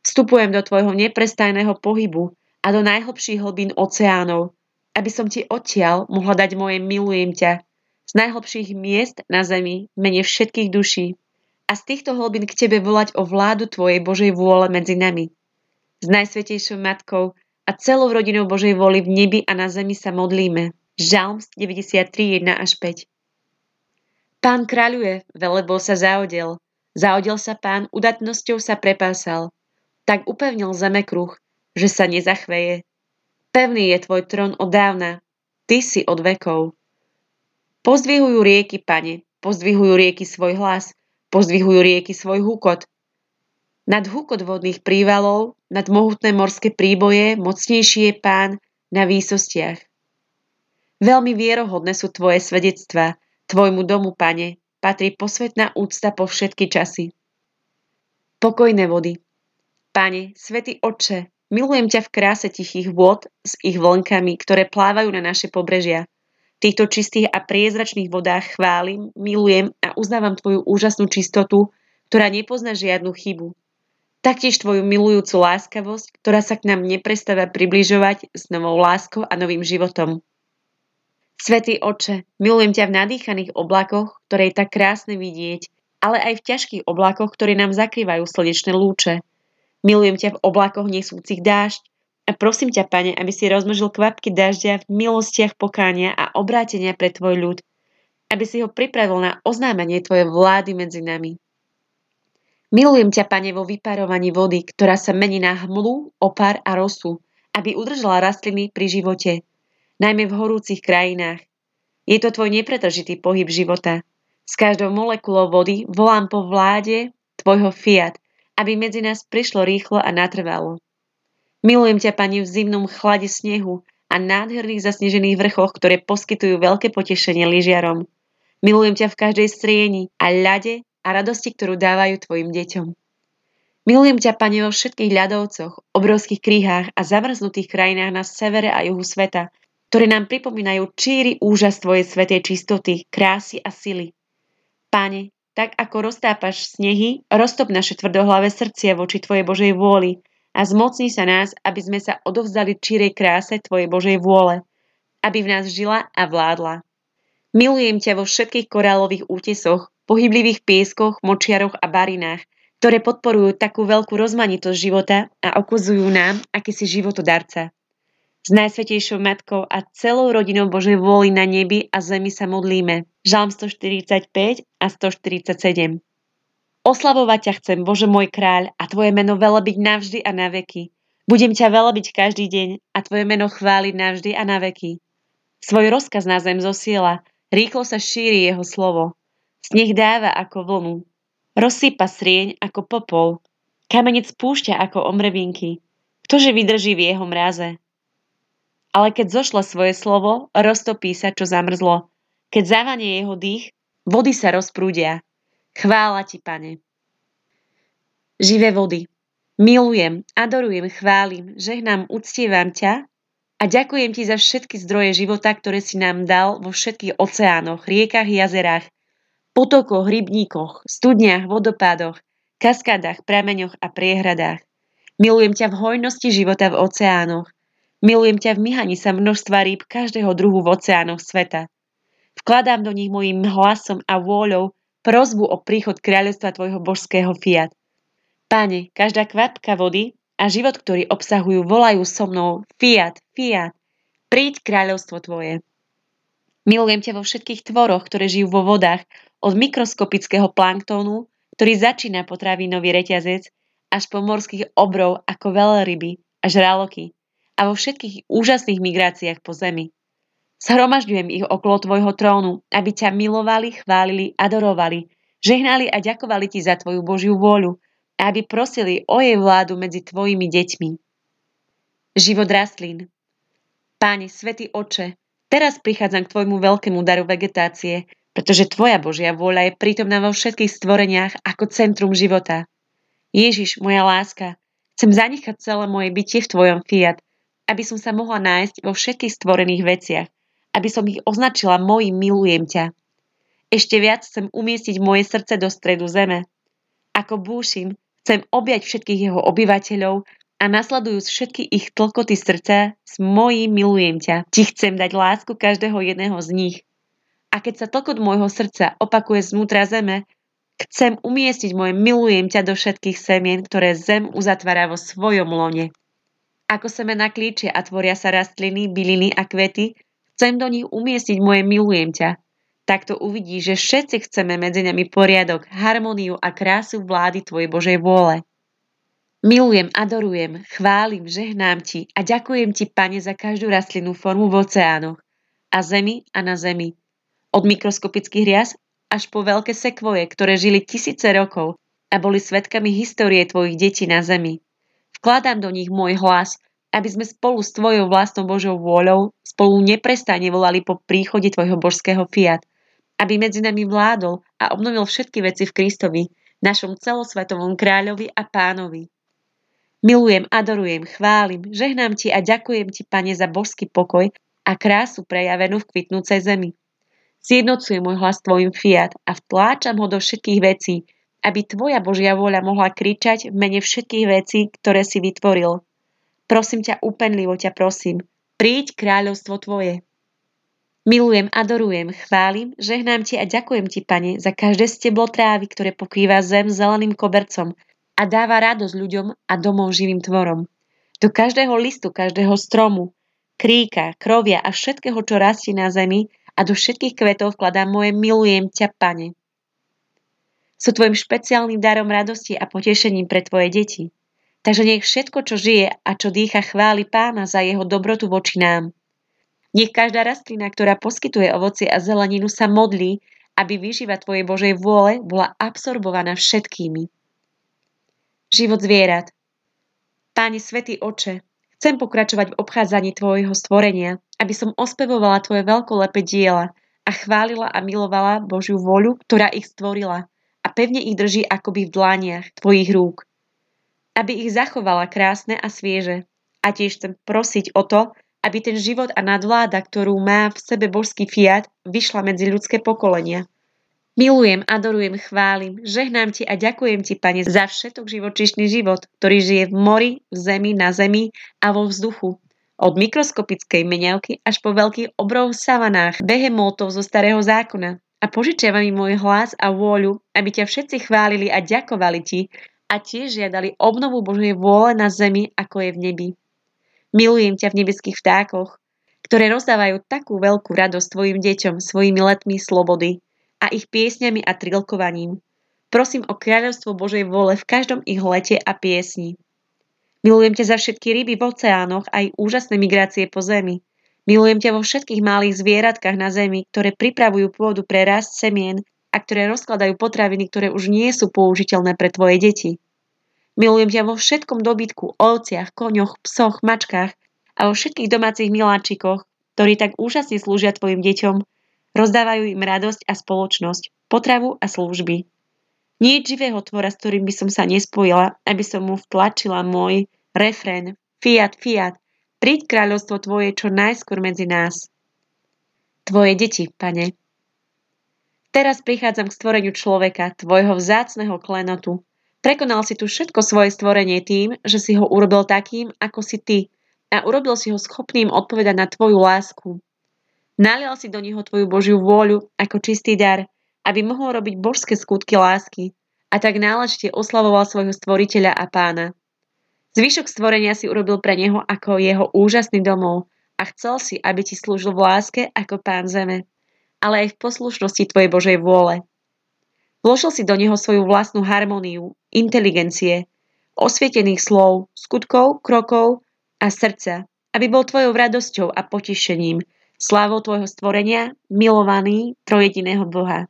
Vstupujem do tvojho neprestajného pohybu a do najhlbších hlbín oceánov, aby som ti odtiaľ mohla dať moje milujem ťa z najhlbších miest na zemi v mene všetkých duší a z týchto hlbín k tebe volať o vládu tvojej Božej vôle medzi nami. S Najsvätejšou Matkou a celou rodinou Božej vôly v nebi a na zemi sa modlíme. Žalm 93, 1 až 5. Pán kráľuje, velebol sa zaodel. Zaodel sa Pán, udatnosťou sa prepásal. Tak upevnil zemekruh, že sa nezachveje. Pevný je tvoj trón od dávna, ty si od vekov. Pozdvihujú rieky, Pane, pozdvihujú rieky svoj hlas, pozdvihujú rieky svoj hukot. Nad hukot vodných prívalov, nad mohutné morské príboje, mocnejší je Pán na výsostiach. Veľmi vierohodné sú tvoje svedectvá, tvojmu domu, Pane, patrí posvätná úcta po všetky časy. Pokojné vody. Pane, svätý Otče, milujem ťa v kráse tichých vôd s ich vlnkami, ktoré plávajú na naše pobrežia. V týchto čistých a priezračných vodách chválim, milujem a uznávam tvoju úžasnú čistotu, ktorá nepozná žiadnu chybu. Taktiež tvoju milujúcu láskavosť, ktorá sa k nám neprestáva približovať s novou láskou a novým životom. Svätý Otče, milujem ťa v nadýchaných oblakoch, ktoré je tak krásne vidieť, ale aj v ťažkých oblakoch, ktoré nám zakrývajú slnečné lúče. Milujem ťa v oblakoch nesúcich dážď a prosím ťa, Pane, aby si rozmnožil kvapky dažďa v milostiach pokánia a obrátenia pre tvoj ľud, aby si ho pripravil na oznámenie tvojej vlády medzi nami. Milujem ťa, Pane, vo vyparovaní vody, ktorá sa mení na hmlu, opár a rosu, aby udržala rastliny pri živote, najmä v horúcich krajinách. Je to tvoj nepretržitý pohyb života. S každou molekulou vody volám po vláde tvojho fiat, aby medzi nás prišlo rýchlo a natrvalo. Milujem ťa, Pane, v zimnom chlade snehu a nádherných zasnežených vrchoch, ktoré poskytujú veľké potešenie lyžiarom. Milujem ťa v každej strieni a ľade a radosti, ktorú dávajú tvojim deťom. Milujem ťa, Pane, vo všetkých ľadovcoch, obrovských kríhách a zamrznutých krajinách na severe a juhu sveta, ktoré nám pripomínajú číry úžas tvojej svätej čistoty, krásy a sily. Pane, tak ako roztápaš snehy, roztop naše tvrdohlavé srdcia voči tvojej Božej vôli a zmocni sa nás, aby sme sa odovzdali čírej kráse tvojej Božej vôle, aby v nás žila a vládla. Milujem ťa vo všetkých korálových útesoch, pohyblivých pieskoch, močiaroch a barinách, ktoré podporujú takú veľkú rozmanitosť života a okuzujú nám, aký si životodarca. S Najsvätejšou Matkou a celou rodinou Božej vôly na nebi a zemi sa modlíme. Žalm 145 a 147. Oslavovať ťa chcem, Bože môj kráľ, a tvoje meno velebiť navždy a na veky. Budem ťa velebiť každý deň a tvoje meno chváliť navždy a na veky. Svoj rozkaz na zem zosiela, rýchlo sa šíri jeho slovo. Sneh dáva ako vlnu, rozsýpa srieň ako popol, kamenec púšťa ako omrevinky. Ktože vydrží v jeho mraze? Ale keď zošle svoje slovo, roztopí sa, čo zamrzlo. Keď zavanie jeho dých, vody sa rozprúdia. Chvála ti, Pane. Živé vody. Milujem, adorujem, chválim, žehnám, uctievam ťa a ďakujem ti za všetky zdroje života, ktoré si nám dal vo všetkých oceánoch, riekach, jazerách, potokoch, rybníkoch, studniach, vodopádoch, kaskádach, prameňoch a priehradách. Milujem ťa v hojnosti života v oceánoch. Milujem ťa v myhaní sa množstva rýb každého druhu v oceánoch sveta. Vkladám do nich mojím hlasom a vôľou prosbu o príchod kráľovstva tvojho božského fiat. Pane, každá kvapka vody a život, ktorý obsahujú, volajú so mnou fiat, fiat, príď kráľovstvo tvoje. Milujem ťa vo všetkých tvoroch, ktoré žijú vo vodách, od mikroskopického planktónu, ktorý začína potravinový reťazec, až po morských obrov ako veľryby a žraloky a vo všetkých úžasných migráciách po zemi. Zhromažďujem ich okolo tvojho trónu, aby ťa milovali, chválili, adorovali, žehnali a ďakovali ti za tvoju Božiu vôľu a aby prosili o jej vládu medzi tvojimi deťmi. Život rastlín. Páne, svätý Otče, teraz prichádzam k tvojmu veľkému daru vegetácie, pretože tvoja Božia vôľa je prítomná vo všetkých stvoreniach ako centrum života. Ježiš, moja láska, chcem zanechať celé moje bytie v tvojom fiat, aby som sa mohla nájsť vo všetkých stvorených veciach, aby som ich označila mojím milujem ťa. Ešte viac chcem umiestniť moje srdce do stredu zeme. Ako búšim, chcem objať všetkých jeho obyvateľov a nasledujúc všetky ich tlkoty srdca s mojím milujem ťa. Ti chcem dať lásku každého jedného z nich. A keď sa tlkot môjho srdca opakuje znútra zeme, chcem umiestniť moje milujem ťa do všetkých semien, ktoré zem uzatvára vo svojom lone. Ako semená klíčia a tvoria sa rastliny, byliny a kvety, chcem do nich umiestniť moje milujem ťa. Takto uvidíš, že všetci chceme medzi nami poriadok, harmóniu a krásu vlády tvojej Božej vôle. Milujem, adorujem, chválim, žehnám ti a ďakujem ti, Pane, za každú rastlinnú formu v oceánoch a zemi a na zemi. Od mikroskopických rias až po veľké sekvoje, ktoré žili tisíce rokov a boli svedkami histórie tvojich detí na zemi. Vkladám do nich môj hlas, aby sme spolu s tvojou vlastnou Božou vôľou spolu neprestáne volali po príchode tvojho božského fiat, aby medzi nami vládol a obnovil všetky veci v Kristovi, našom celosvetovom kráľovi a pánovi. Milujem, adorujem, chválim, žehnám ti a ďakujem ti, Pane, za božský pokoj a krásu prejavenú v kvitnúcej zemi. Zjednocujem môj hlas tvojim fiat a vtláčam ho do všetkých vecí, aby tvoja Božia vôľa mohla kričať v mene všetkých vecí, ktoré si vytvoril. Prosím ťa, úpenlivo ťa prosím, príď kráľovstvo tvoje. Milujem, adorujem, chválim, žehnám ti a ďakujem ti, Pane, za každé steblo trávy, ktoré pokrýva zem zeleným kobercom a dáva radosť ľuďom a domov živým tvorom. Do každého listu, každého stromu, kríka, krovia a všetkého, čo rastie na zemi, a do všetkých kvetov vkladám moje milujem ťa, Pane. Sú tvojim špeciálnym darom radosti a potešením pre tvoje deti. Takže nech všetko, čo žije a čo dýcha, chváli Pána za jeho dobrotu voči nám. Nech každá rastlina, ktorá poskytuje ovocie a zeleninu, sa modlí, aby výživa tvojej Božej vôle bola absorbovaná všetkými. Život zvierat. Páne, svätý Otče, chcem pokračovať v obchádzaní tvojho stvorenia, aby som ospevovala tvoje veľkolepé diela a chválila a milovala Božiu vôľu, ktorá ich stvorila a pevne ich drží akoby v dlaniach tvojich rúk. Aby ich zachovala krásne a svieže. A tiež chcem prosiť o to, aby ten život a nadvláda, ktorú má v sebe božský fiat, vyšla medzi ľudské pokolenia. Milujem, adorujem, chválim, žehnám ti a ďakujem ti, Pane, za všetok živočíšny život, ktorý žije v mori, v zemi, na zemi a vo vzduchu. Od mikroskopickej meňavky až po veľkých obrov v savanách, behemótov zo starého zákona. A požičiavam im môj hlas a vôľu, aby ťa všetci chválili a ďakovali ti a tiež žiadali obnovu Božej vôle na zemi, ako je v nebi. Milujem ťa v nebeských vtákoch, ktoré rozdávajú takú veľkú radosť tvojim deťom svojimi letmi slobody a ich piesňami a trilkovaním. Prosím o kráľovstvo Božej vôle v každom ich lete a piesni. Milujem ťa za všetky ryby v oceánoch a aj úžasné migrácie po zemi. Milujem ťa vo všetkých malých zvieratkách na zemi, ktoré pripravujú pôdu pre rast semien a ktoré rozkladajú potraviny, ktoré už nie sú použiteľné pre tvoje deti. Milujem ťa vo všetkom dobytku, ovciach, koňoch, psoch, mačkách a vo všetkých domácich miláčikoch, ktorí tak úžasne slúžia tvojim deťom, rozdávajú im radosť a spoločnosť, potravu a služby. Nie je živého tvora, s ktorým by som sa nespojila, aby som mu vtlačila môj refrén Fiat, fiat, príď kráľovstvo tvoje čo najskôr medzi nás. Tvoje deti, Pane. Teraz prichádzam k stvoreniu človeka, tvojho vzácneho klenotu. Prekonal si tu všetko svoje stvorenie tým, že si ho urobil takým, ako si ty a urobil si ho schopným odpovedať na tvoju lásku. Nalial si do neho tvoju Božiu vôľu ako čistý dar, aby mohol robiť božské skutky lásky a tak náležite oslavoval svojho stvoriteľa a pána. Zvyšok stvorenia si urobil pre neho ako jeho úžasný domov a chcel si, aby ti slúžil v láske ako pán zeme, ale aj v poslušnosti tvojej Božej vôle. Vložil si do neho svoju vlastnú harmóniu, inteligencie, osvietených slov, skutkov, krokov a srdca, aby bol tvojou radosťou a potešením, slávou tvojho stvorenia, milovaný trojediného Boha.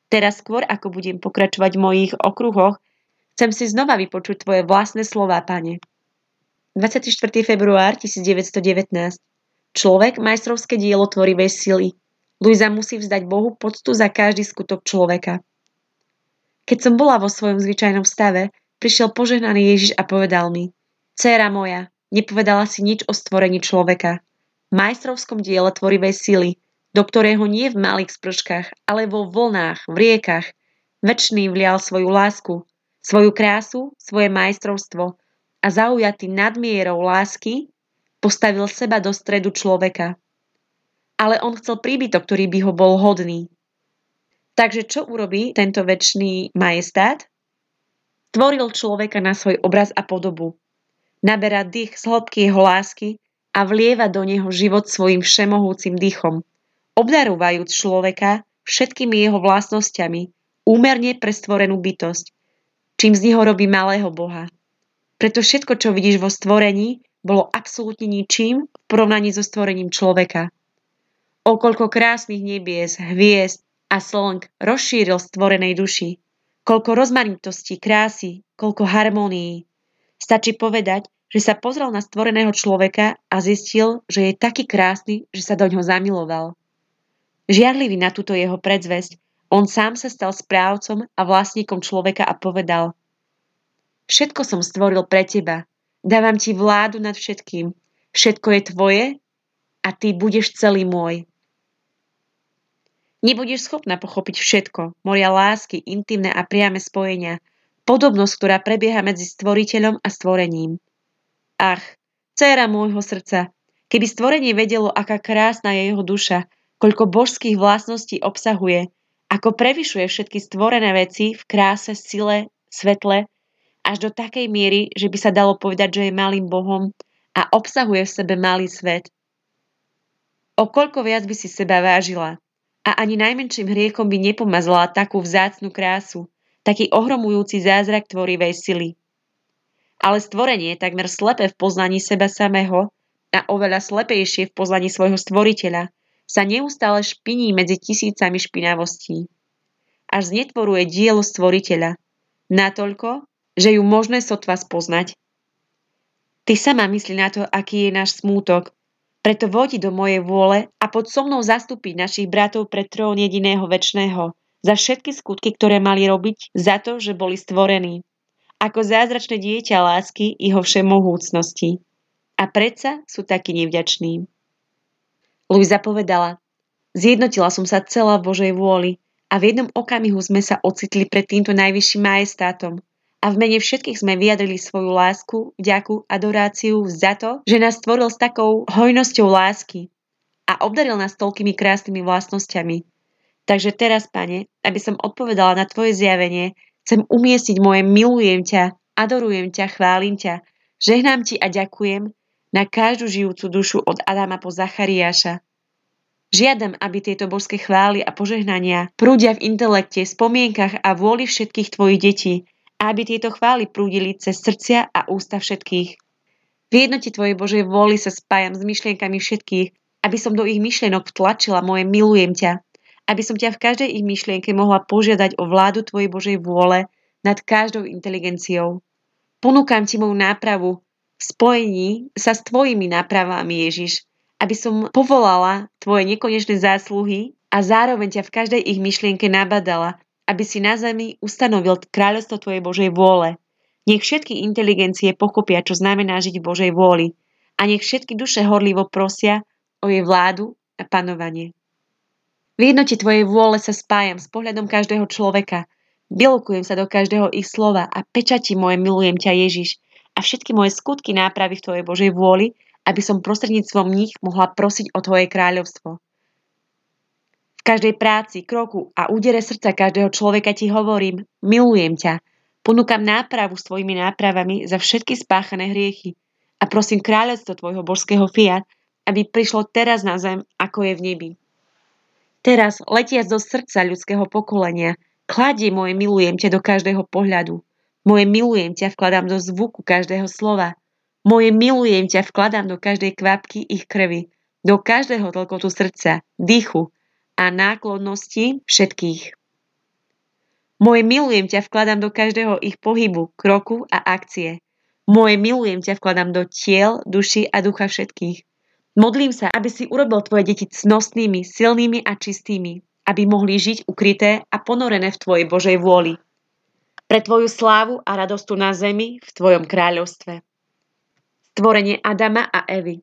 Teraz skôr, ako budem pokračovať v mojich okruhoch, chcem si znova vypočuť tvoje vlastné slová, pane. 24. február 1919. Človek, majstrovské dielo tvorivej sily. Luisa musí vzdať Bohu poctu za každý skutok človeka. Keď som bola vo svojom zvyčajnom stave, prišiel požehnaný Ježiš a povedal mi: Dcéra moja, nepovedala si nič o stvorení človeka. V majstrovskom diele tvorivej sily, do ktorého nie v malých sprškách, ale vo vlnách, v riekach, večný vlial svoju lásku, svoju krásu, svoje majstrovstvo a zaujatý nadmierou lásky postavil seba do stredu človeka. Ale on chcel príbytok, ktorý by ho bol hodný. Takže čo urobí tento večný majestát? Tvoril človeka na svoj obraz a podobu. Naberá dých z hĺbky jeho lásky a vlieva do neho život svojim všemohúcim dýchom, obdarúvajúc človeka všetkými jeho vlastnosťami, úmerne pre stvorenú bytosť, čím z neho robí malého Boha. Preto všetko, čo vidíš vo stvorení, bolo absolútne ničím v porovnaní so stvorením človeka. O koľko krásnych nebies, hviezd a slnk rozšíril stvorenej duši, koľko rozmanitostí, krásy, koľko harmónií. Stačí povedať, že sa pozrel na stvoreného človeka a zistil, že je taký krásny, že sa do ňoho zamiloval. Žiarlivý na túto jeho predzvesť, on sám sa stal správcom a vlastníkom človeka a povedal: Všetko som stvoril pre teba, dávam ti vládu nad všetkým, všetko je tvoje a ty budeš celý môj. Nebudeš schopná pochopiť všetko, moria lásky, intimné a priame spojenia, podobnosť, ktorá prebieha medzi stvoriteľom a stvorením. Ach, dcéra môjho srdca, keby stvorenie vedelo, aká krásna je jeho duša, koľko božských vlastností obsahuje, ako prevyšuje všetky stvorené veci v kráse, sile, svetle, až do takej miery, že by sa dalo povedať, že je malým Bohom a obsahuje v sebe malý svet. O koľko viac by si seba vážila a ani najmenším hriekom by nepomazala takú vzácnu krásu, taký ohromujúci zázrak tvorivej sily. Ale stvorenie je takmer slepé v poznaní seba samého a oveľa slepejšie v poznaní svojho stvoriteľa sa neustále špiní medzi tisícami špinavostí. Až znetvoruje dielo stvoriteľa, natoľko, že ju možné sotva spoznať. Ty sama myslí na to, aký je náš smútok, preto vodi do mojej vôle a poď so mnou zastúpiť našich bratov pred trón jediného večného, za všetky skutky, ktoré mali robiť, za to, že boli stvorení, ako zázračné dieťa lásky jeho všemohúcnosti. A predsa sú takí nevďační. Luisa povedala: Zjednotila som sa celá v Božej vôli a v jednom okamihu sme sa ocitli pred týmto najvyšším majestátom a v mene všetkých sme vyjadrili svoju lásku, vďaku, adoráciu za to, že nás stvoril s takou hojnosťou lásky a obdaril nás toľkými krásnymi vlastnosťami. Takže teraz, Pane, aby som odpovedala na tvoje zjavenie, chcem umiestniť moje milujem ťa, adorujem ťa, chválim ťa, žehnám ti a ďakujem na každú žijúcu dušu od Adama po Zachariáša. Žiadam, aby tieto božské chvály a požehnania prúdia v intelekte, spomienkach a vôli všetkých tvojich detí a aby tieto chvály prúdili cez srdcia a ústa všetkých. V jednote tvojej Božej vôli sa spájam s myšlienkami všetkých, aby som do ich myšlienok vtlačila moje milujem ťa, aby som ťa v každej ich myšlienke mohla požiadať o vládu tvojej Božej vôle nad každou inteligenciou. Ponúkam ti moju nápravu v spojení sa s tvojimi nápravami, Ježiš, aby som povolala tvoje nekonečné zásluhy a zároveň ťa v každej ich myšlienke nabadala, aby si na zemi ustanovil kráľovstvo tvojej Božej vôle. Nech všetky inteligencie pochopia, čo znamená žiť v Božej vôli a nech všetky duše horlivo prosia o jej vládu a panovanie. V jednote tvojej vôle sa spájam s pohľadom každého človeka, Bielkujem sa do každého ich slova a pečati moje milujem ťa Ježiš a všetky moje skutky nápravy v Tvojej Božej vôli, aby som prostredníctvom nich mohla prosiť o Tvoje kráľovstvo. V každej práci, kroku a údere srdca každého človeka Ti hovorím, milujem ťa, ponúkam nápravu s Tvojimi nápravami za všetky spáchané hriechy a prosím kráľovstvo Tvojho božského fiat, aby prišlo teraz na zem, ako je v nebi. Teraz, letiac do srdca ľudského pokolenia, kladie moje milujem ťa do každého pohľadu. Moje milujem ťa vkladám do zvuku každého slova. Moje milujem ťa vkladám do každej kvapky ich krvi, do každého tlkotu srdca, dýchu a náklonnosti všetkých. Moje milujem ťa vkladám do každého ich pohybu, kroku a akcie. Moje milujem ťa vkladám do tiel, duši a ducha všetkých. Modlím sa, aby si urobil tvoje deti cnostnými, silnými a čistými, aby mohli žiť ukryté a ponorené v Tvojej Božej vôli. Pre Tvoju slávu a radostu na zemi v Tvojom kráľovstve. Stvorenie Adama a Evy.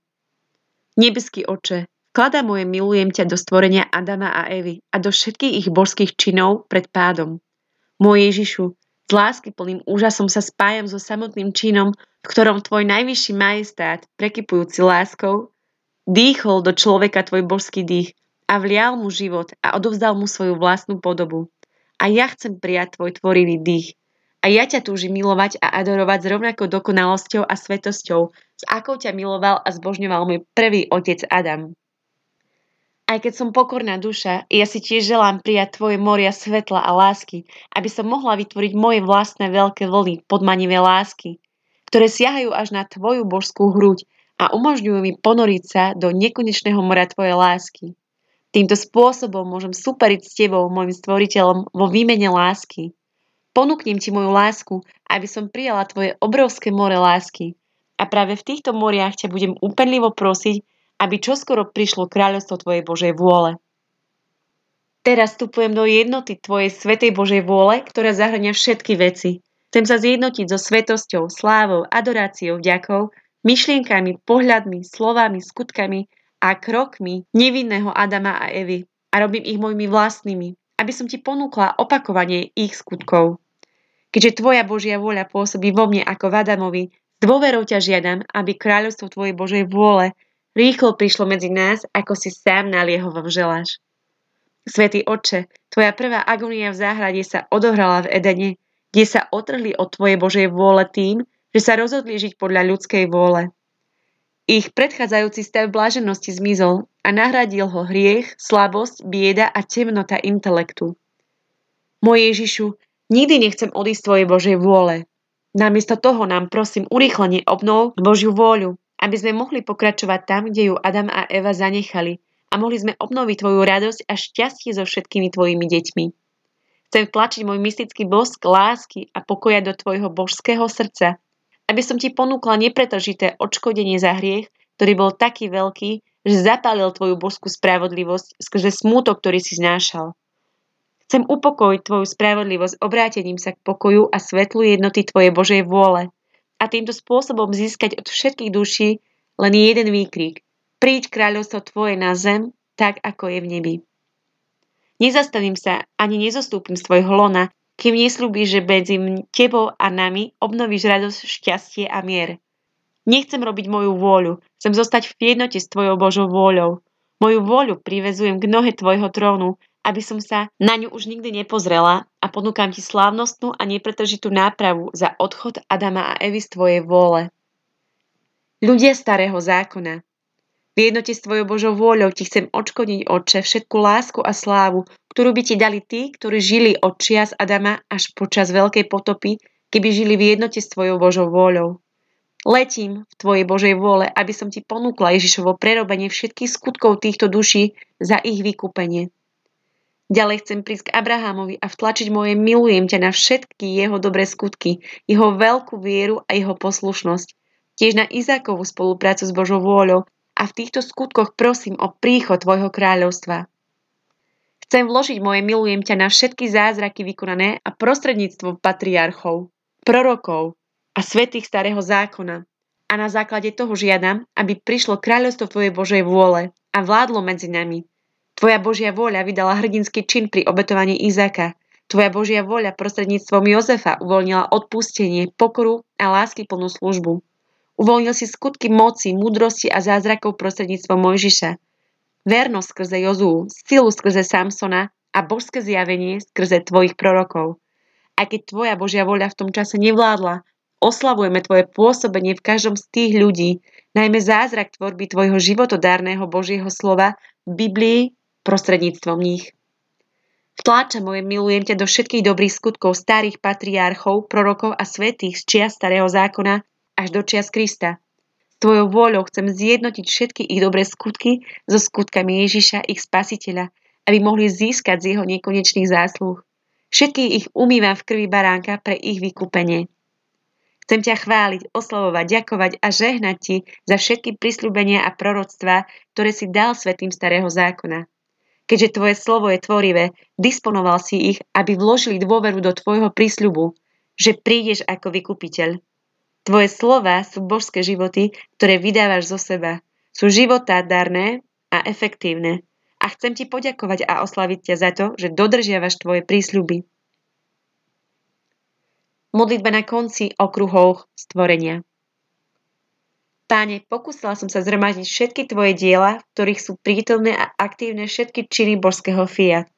Nebeský Oče, vkladám moje milujem ťa do stvorenia Adama a Evy a do všetkých ich božských činov pred pádom. Môj Ježišu, s láskyplným úžasom sa spájam so samotným činom, v ktorom Tvoj najvyšší majestát, prekypujúci láskou, dýchol do človeka Tvoj božský dých a vlial mu život a odovzdal mu svoju vlastnú podobu. A ja chcem prijať Tvoj tvorivý dých. A ja ťa túžim milovať a adorovať s rovnakou dokonalosťou a svetosťou, s akou ťa miloval a zbožňoval môj prvý otec Adam. Aj keď som pokorná duša, ja si tiež želám prijať Tvoje moria svetla a lásky, aby som mohla vytvoriť moje vlastné veľké vlny podmanivé lásky, ktoré siahajú až na Tvoju božskú hruď a umožňujú mi ponoriť sa do nekonečného mora Tvojej lásky. Týmto spôsobom môžem superiť s Tebou, môjim stvoriteľom, vo výmene lásky. Ponúknem Ti moju lásku, aby som prijala Tvoje obrovské more lásky. A práve v týchto moriach ťa budem úpenlivo prosiť, aby čoskoro prišlo kráľovstvo Tvojej Božej vôle. Teraz vstupujem do jednoty Tvojej svätej Božej vôle, ktorá zahŕňa všetky veci. Chcem sa zjednotiť so svetosťou, slávou, adoráciou, vďakou, myšlienkami, pohľadmi, slovami, skutkami a krokmi nevinného Adama a Evy a robím ich mojimi vlastnými, aby som Ti ponúkla opakovanie ich skutkov. Keďže Tvoja Božia vôľa pôsobí vo mne ako v Adamovi, s dôverou ťa žiadam, aby kráľovstvo Tvojej Božej vôle rýchlo prišlo medzi nás, ako si sám naliehovo želáš. Svätý Otče, Tvoja prvá agónia v záhrade sa odohrala v Edene, kde sa otrhli od Tvojej Božej vôle tým, že sa rozhodli žiť podľa ľudskej vôle. Ich predchádzajúci stav bláženosti zmizol a nahradil ho hriech, slabosť, bieda a temnota intelektu. Môj Ježišu, nikdy nechcem odísť z Tvojej Božej vôle. Namiesto toho nám prosím urýchlene obnov Božiu vôľu, aby sme mohli pokračovať tam, kde ju Adam a Eva zanechali a mohli sme obnoviť Tvoju radosť a šťastie so všetkými Tvojimi deťmi. Chcem vtlačiť môj mystický bosk lásky a pokoja do Tvojho božského srdca, aby som Ti ponúkla nepretržité odškodenie za hriech, ktorý bol taký veľký, že zapálil Tvoju božskú spravodlivosť skrze smútok, ktorý si znášal. Chcem upokojiť Tvoju spravodlivosť obrátením sa k pokoju a svetlu jednoty Tvojej Božej vôle a týmto spôsobom získať od všetkých duší len jeden výkrik. Príď kráľovstvo Tvoje na zem, tak ako je v nebi. Nezastavím sa ani nezostúpim z Tvojho lona, kým nesľúbíš, že medzi Tebou a nami obnovíš radosť, šťastie a mier. Nechcem robiť moju vôľu, chcem zostať v jednote s Tvojou Božou vôľou. Moju vôľu privezujem k nohe Tvojho trónu, aby som sa na ňu už nikdy nepozrela a ponúkam Ti slávnostnú a nepretržitú nápravu za odchod Adama a Evy z Tvojej vôle. Ľudia starého zákona, v jednote s Tvojou Božou vôľou Ti chcem odškodniť, Otče, všetku lásku a slávu, ktorú by Ti dali tí, ktorí žili od čias Adama až počas veľkej potopy, keby žili v jednote s Tvojou Božou vôľou. Letím v Tvojej Božej vôle, aby som Ti ponúkla Ježišovo prerobenie všetkých skutkov týchto duší za ich vykúpenie. Ďalej chcem prísť k Abrahámovi a vtlačiť moje milujem ťa na všetky jeho dobré skutky, jeho veľkú vieru a jeho poslušnosť. Tiež na Izákovú spoluprácu s Božou vôľou a v týchto skutkoch prosím o príchod Tvojho kráľovstva. Chcem vložiť moje milujem ťa na všetky zázraky vykonané a prostredníctvom patriarchov, prorokov a svätých starého zákona. A na základe toho žiadam, aby prišlo kráľovstvo Tvojej Božej vôle a vládlo medzi nami. Tvoja Božia vôľa vydala hrdinský čin pri obetovaní Izáka. Tvoja Božia voľa prostredníctvom Jozefa uvoľnila odpustenie, pokoru a láskyplnú službu. Uvoľnil si skutky moci, múdrosti a zázrakov prostredníctvom Mojžiša. Vernosť skrze Jozuu, silu skrze Samsona a božské zjavenie skrze tvojich prorokov. Aj keď tvoja Božia voľa v tom čase nevládla, oslavujeme tvoje pôsobenie v každom z tých ľudí, najmä zázrak tvorby tvojho životodárneho Božieho slova v Biblii prostredníctvom nich. Vtláča moje milujem ťa do všetkých dobrých skutkov starých patriárchov, prorokov a svätých z čias starého zákona až do čias Krista. S tvojou vôľou chcem zjednotiť všetky ich dobré skutky so skutkami Ježiša, ich spasiteľa, aby mohli získať z jeho nekonečných zásluh. Všetkých ich umývam v krvi baránka pre ich vykúpenie. Chcem ťa chváliť, oslavovať, ďakovať a žehnať ti za všetky prisľúbenia a proroctvá, ktoré si dal svätým starého zákona. Keďže tvoje slovo je tvorivé, disponoval si ich, aby vložili dôveru do tvojho prísľubu, že prídeš ako vykupiteľ. Tvoje slová sú božské životy, ktoré vydávaš zo seba. Sú životádárne a efektívne. A chcem ti poďakovať a oslaviť ťa za to, že dodržiavaš tvoje prísľuby. Modlitba na konci okruhov stvorenia. Páne, pokúsila som sa zhromaždiť všetky tvoje diela, v ktorých sú prítomné a aktívne všetky činy božského fiat.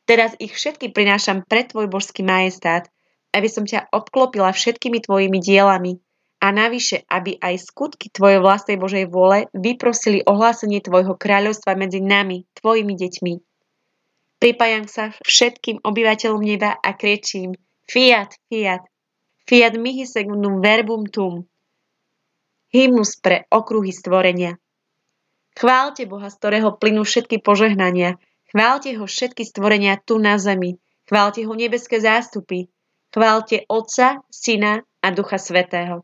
Teraz ich všetky prinášam pred tvoj božský majestát, aby som ťa obklopila všetkými tvojimi dielami a navyše, aby aj skutky tvojej vlastnej Božej vôle vyprosili ohlásenie tvojho kráľovstva medzi nami, tvojimi deťmi. Pripájam sa všetkým obyvateľom neba a kriečím Fiat, fiat, fiat mihi secundum verbum tum. Hymnus pre okruhy stvorenia. Chváľte Boha, z ktorého plynú všetky požehnania. Chváľte ho všetky stvorenia tu na zemi. Chváľte ho nebeské zástupy. Chváľte Otca, Syna a Ducha Svätého.